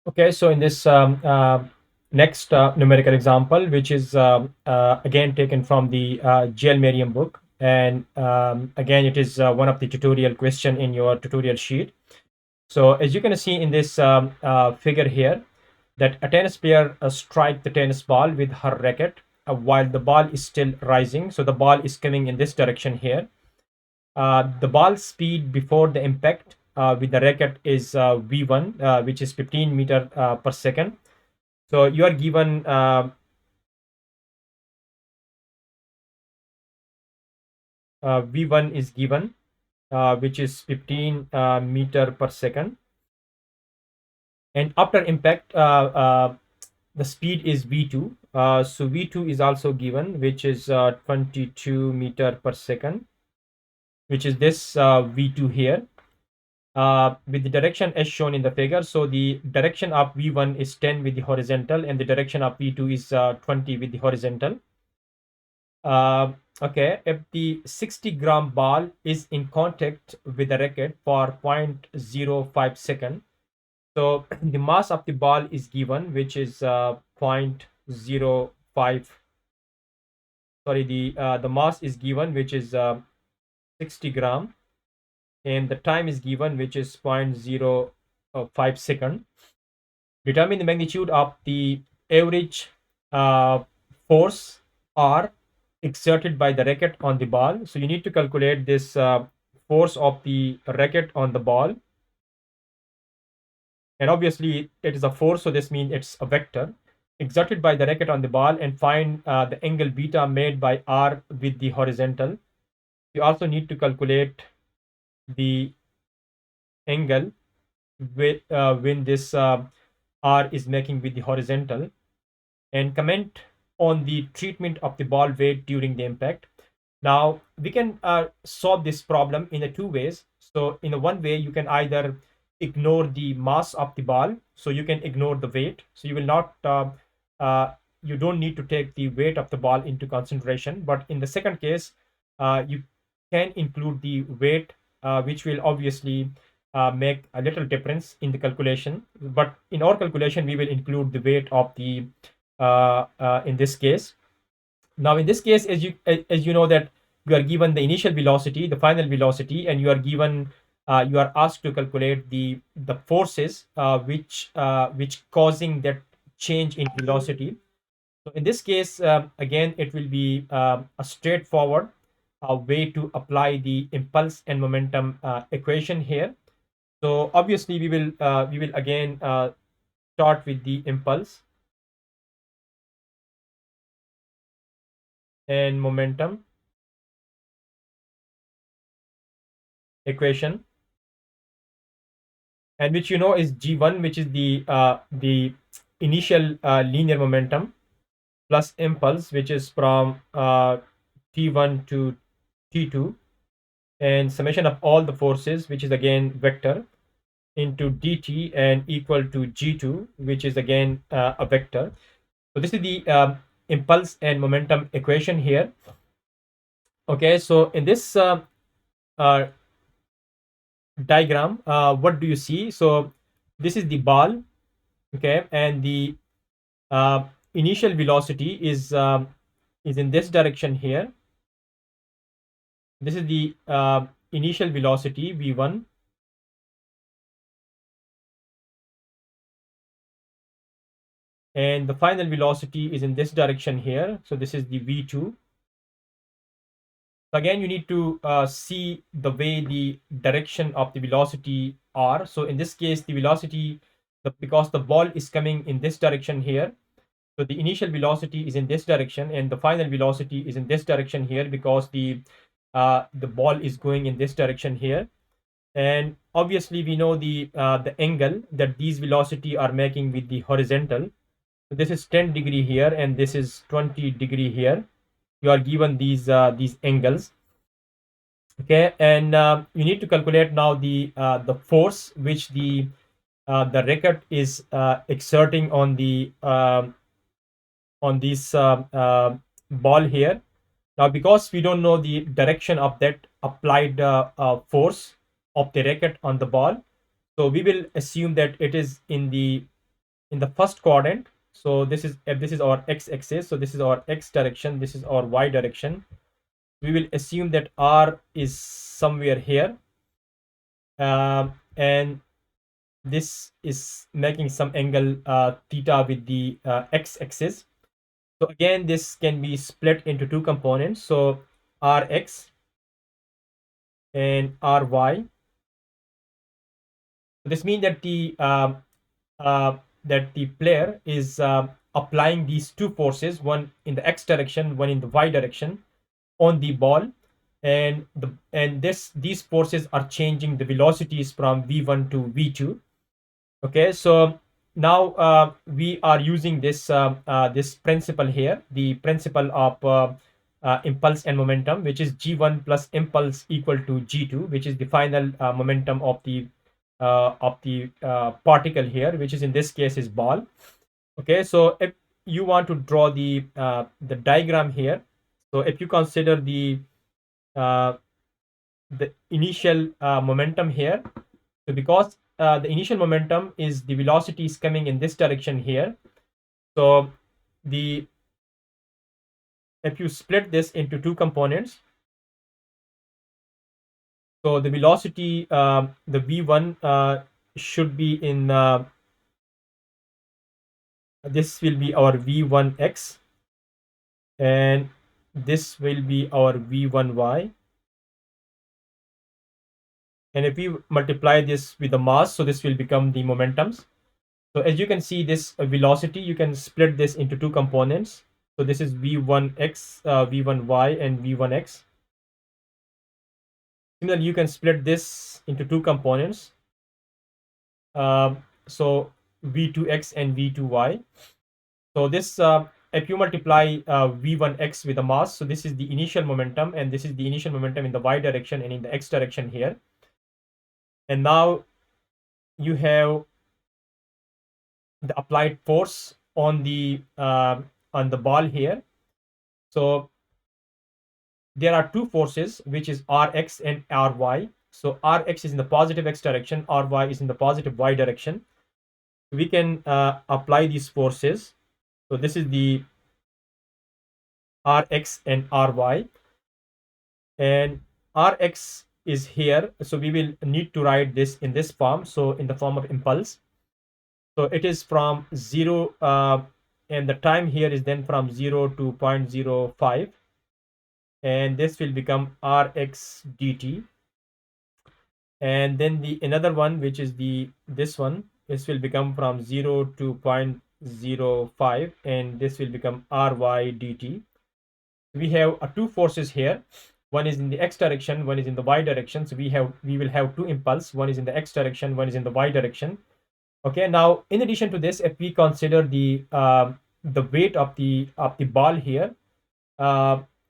Okay, so in this next numerical example, which is again taken from the GL Merriam book, and again it is one of the tutorial question in your tutorial sheet. So as you can see in this figure here, that a tennis player strike the tennis ball with her racket while the ball is still rising. So the ball is coming in this direction here. The ball speed before the impact with the racket is v1, which is 15 meter per second. So you are given v1 is given, which is 15 meter per second, and after impact the speed is v2. So v2 is also given, which is 22 meter per second, which is this v2 here, with the direction as shown in the figure. So the direction of v1 is 10 with the horizontal, and the direction of v2 is 20 with the horizontal. Okay, if the 60-gram ball is in contact with the racket for 0.05 second, so the mass of the ball is given, which is 0.05. Sorry, the mass is given, which is 60 gram, and the time is given, which is 0.05 second. Determine the magnitude of the average force R exerted by the racket on the ball. So you need to calculate this force of the racket on the ball, and obviously it is a force, so this means it's a vector exerted by the racket on the ball, and find the angle beta made by R with the horizontal. You also need to calculate the angle with when this R is making with the horizontal, and comment on the treatment of the ball weight during the impact. Now we can solve this problem in the two ways. So in the one way, you can either ignore the mass of the ball, so you can ignore the weight. So you will not you don't need to take the weight of the ball into consideration. But in the second case, you can include the weight, which will obviously make a little difference in the calculation. But in our calculation, we will include the weight of the in this case. Now in this case, as you know that you are given the initial velocity, the final velocity, and you are given you are asked to calculate the forces which causing that change in velocity. So in this case, again, it will be a straightforward way to apply the impulse and momentum equation here. So obviously we will again start with the impulse and momentum equation, and which you know is g1, which is the initial linear momentum, plus impulse, which is from t1 to t2, and summation of all the forces, which is again vector, into dt, and equal to g2, which is again a vector. So this is the impulse and momentum equation here. Okay, so in this uh, diagram, what do you see? So this is the ball, okay, and the initial velocity is in this direction here. This is the initial velocity v1, and the final velocity is in this direction here. So this is the v2. So again, you need to see the way the direction of the velocity are. So in this case, the velocity, because the ball is coming in this direction here, so the initial velocity is in this direction, and the final velocity is in this direction here, because the ball is going in this direction here. And obviously we know the angle that these velocity are making with the horizontal. So this is 10 degree here, and this is 20 degree here. You are given these angles, okay, and you need to calculate now the force which the racket is exerting on this ball here. Now, because we don't know the direction of that applied force of the racket on the ball, so we will assume that it is in the in the first quadrant, so this is our x-axis, so this is our x direction, this is our y direction. We will assume that r is somewhere here, and this is making some angle theta with the x-axis. So again, this can be split into two components, so rx and ry. This means that the player is applying these two forces, one in the x direction, one in the y direction, on the ball, and these forces are changing the velocities from v1 to v2. Okay, so now we are using this principle here, the principle of impulse and momentum, which is g1 plus impulse equal to g2, which is the final momentum of the particle here, which is in this case is ball. Okay, so if you want to draw the diagram here, so if you consider uh, the initial momentum here, so because the initial momentum is the velocity is coming in this direction here, so the if you split this into two components, so the velocity, the v1 should be in this will be our v1x, and this will be our v1y. And if we multiply this with the mass, so this will become the momentums. So as you can see, this velocity, you can split this into two components. So this is v1x, v1y, and v1x. Similarly, you can split this into two components. So v2x and v2y. So this, if you multiply v1x with the mass, so this is the initial momentum, and this is the initial momentum in the y direction and in the x direction here. And now you have the applied force on the ball here. So there are two forces, which is rx and ry. So rx is in the positive x direction, ry is in the positive y direction. We can apply these forces. So this is the rx and ry, and rx is here, so we will need to write this in this form, so in the form of impulse. So it is from 0, and the time here is then from 0 to 0.05, and this will become rx dt. And then the another one, which is this one, this will become from 0 to 0.05, and this will become ry dt. We have two forces here, one is in the x direction, one is in the y direction. So we will have two impulse, one is in the x direction, one is in the y direction. Okay, now in addition to this, if we consider the weight of the ball here,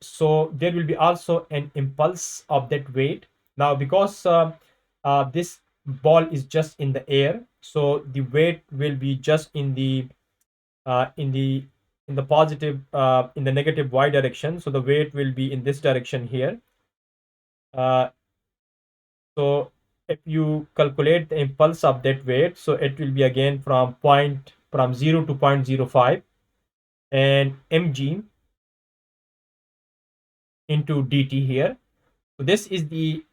so there will be also an impulse of that weight. Now because this ball is just in the air, so the weight will be just in the positive, in the negative y direction. So the weight will be in this direction here. So if you calculate the impulse of that weight, so it will be again from 0 to 0.05, and mg into dt here. So this is the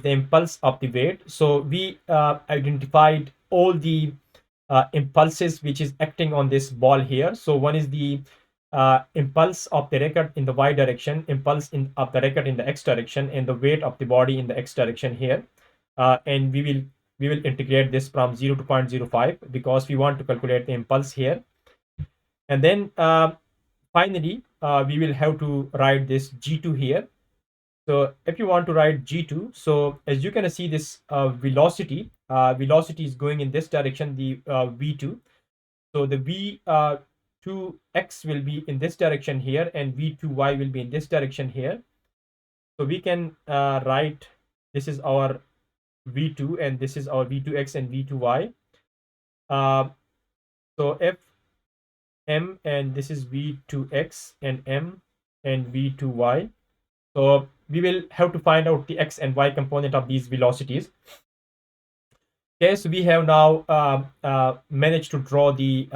impulse of the weight. So we identified all the impulses which is acting on this ball here. So one is the impulse of the racket in the y direction, impulse of the racket in the x direction, and the weight of the body in the x direction here. And we will integrate this from 0 to 0.05 because we want to calculate the impulse here. And then finally we will have to write this g2 here. So if you want to write g2, so as you can see, this velocity is going in this direction, the v2. So the v2x will be in this direction here, and v2y will be in this direction here. So we can write, this is our v2, and this is our v2x and v2y. So if m, and this is v2x, and m and v2y. So we will have to find out the x and y component of these velocities. Okay, so we have now managed to draw the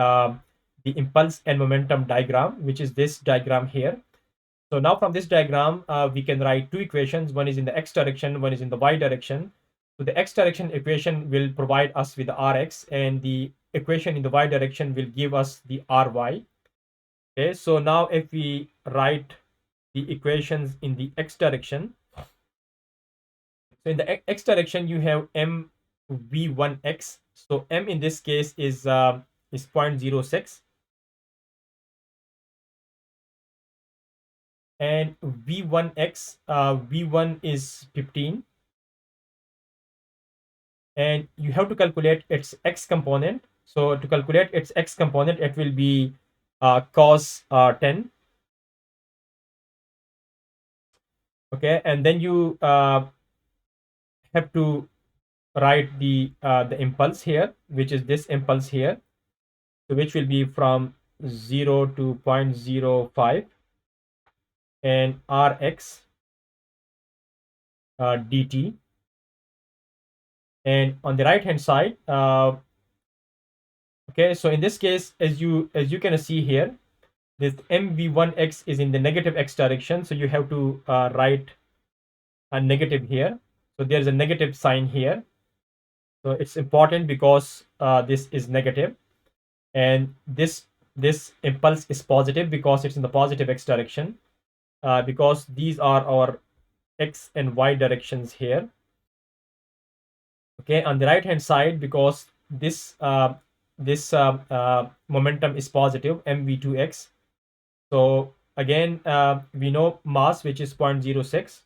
impulse and momentum diagram, which is this diagram here. So now from this diagram, we can write two equations. One is in the x direction, one is in the y direction. So the x direction equation will provide us with the Rx, and the equation in the y direction will give us the Ry. Okay, so now if we write the equations in the x direction, so in the x direction, you have m v1x. So m in this case is 0.06, and v1x, v1 is 15, and you have to calculate its x component. So to calculate its x component, it will be cos 10. Okay, and then you have to write the impulse here, which is this impulse here, so which will be from 0 to 0.05, and Rx dt. And on the right hand side, okay, so in this case, as you can see here, this mv1x is in the negative x direction, so you have to write a negative here. So there's a negative sign here, so it's important because this is negative, and this impulse is positive because it's in the positive x direction, because these are our x and y directions here. Okay, on the right hand side, because this momentum is positive, mv2x. So again, we know mass, which is 0.06,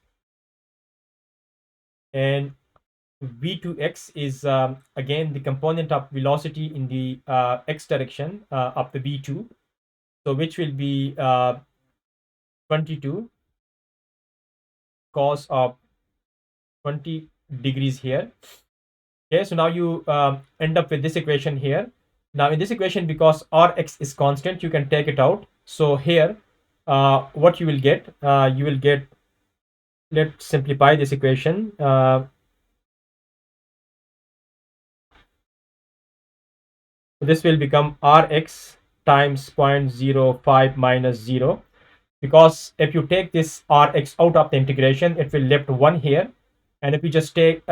and v2x is again the component of velocity in the x direction of the v2, so which will be 22 cos of 20 degrees here. Okay, so now you end up with this equation here. Now in this equation, because Rx is constant, you can take it out. So here, what you will get, let's simplify this equation. This will become Rx times 0.05 minus 0, because if you take this Rx out of the integration, it will left 1 here, and if you just take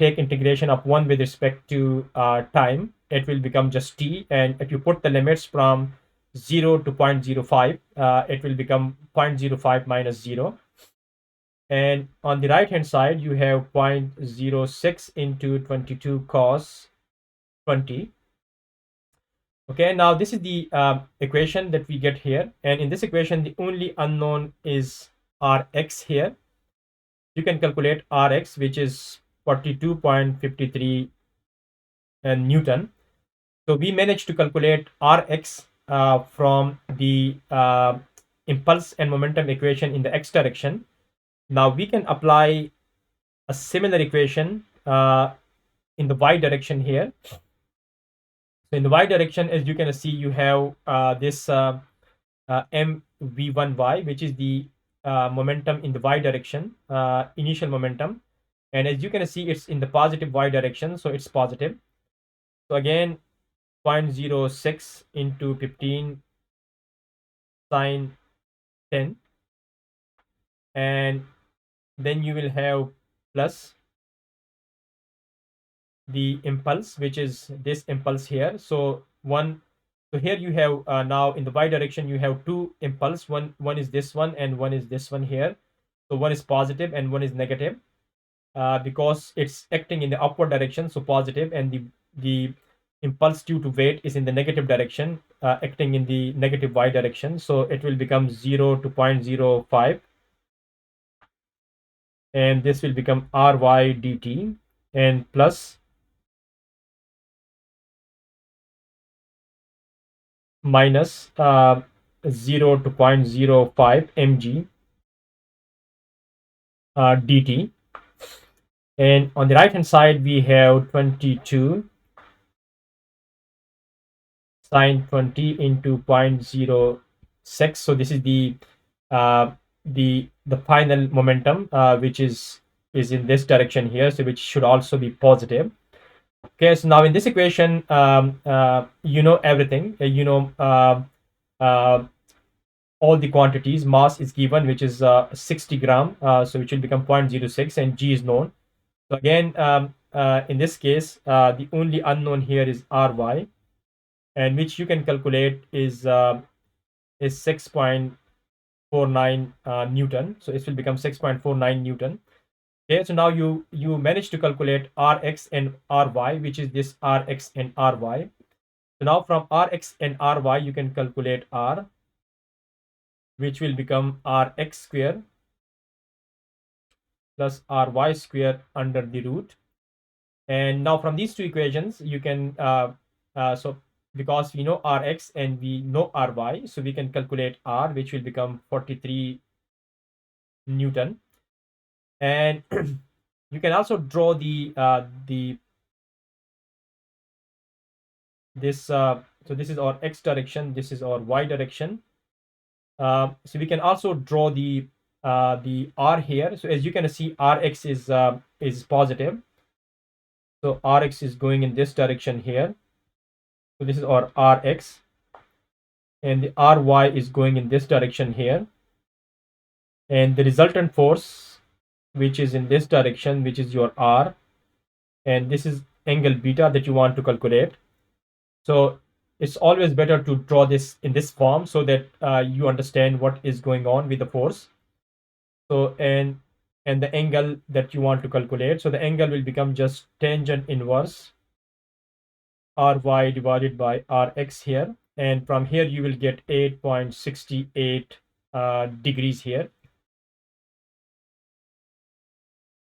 integration of 1 with respect to time, it will become just t. And if you put the limits from 0 to 0.05, it will become 0.05 minus 0. And on the right hand side, you have 0.06 into 22 cos 20. Okay, now this is the equation that we get here, and in this equation, the only unknown is Rx here. You can calculate Rx, which is 42.53 Newton. So we managed to calculate Rx from the impulse and momentum equation in the x direction. Now we can apply a similar equation in the y direction here. So in the y direction, as you can see, you have this mv1y, which is the momentum in the y direction, initial momentum. And as you can see, it's in the positive y direction, so it's positive. So again, 0.06 into 15 sine 10, and then you will have plus the impulse, which is this impulse here. So here you have now in the y direction, you have two impulse. One is this one, and one is this one here. So one is positive and one is negative, because it's acting in the upward direction, so positive, and the impulse due to weight is in the negative direction, acting in the negative y direction, so it will become 0 to 0.05, and this will become Ry dt, and plus minus 0 to 0.05 mg dt. And on the right hand side, we have 22 sine 20 into 0.06. So this is the final momentum, which is in this direction here, so which should also be positive. Okay, so now in this equation, you know everything. Uh, all the quantities. Mass is given, which is 60 gram, so which will become 0.06, and G is known. So again, in this case, the only unknown here is Ry, and which you can calculate is 6.49 Newton. So it will become 6.49 Newton. Okay, so now you manage to calculate Rx and Ry, which is this Rx and Ry. So now from Rx and Ry, you can calculate R, which will become Rx square plus Ry square under the root. And now from these two equations, you can, so because we know Rx and we know Ry, so we can calculate R, which will become 43 Newton. And you can also draw so this is our X direction, this is our Y direction. So we can also draw the R here. So as you can see, Rx is positive. So Rx is going in this direction here. So this is our Rx, and the Ry is going in this direction here. And the resultant force, which is in this direction, which is your R, and this is angle beta that you want to calculate. So it's always better to draw this in this form so that you understand what is going on with the force. So and the angle that you want to calculate. So the angle will become just tangent inverse Ry divided by Rx here. And from here, you will get 8.68 degrees here.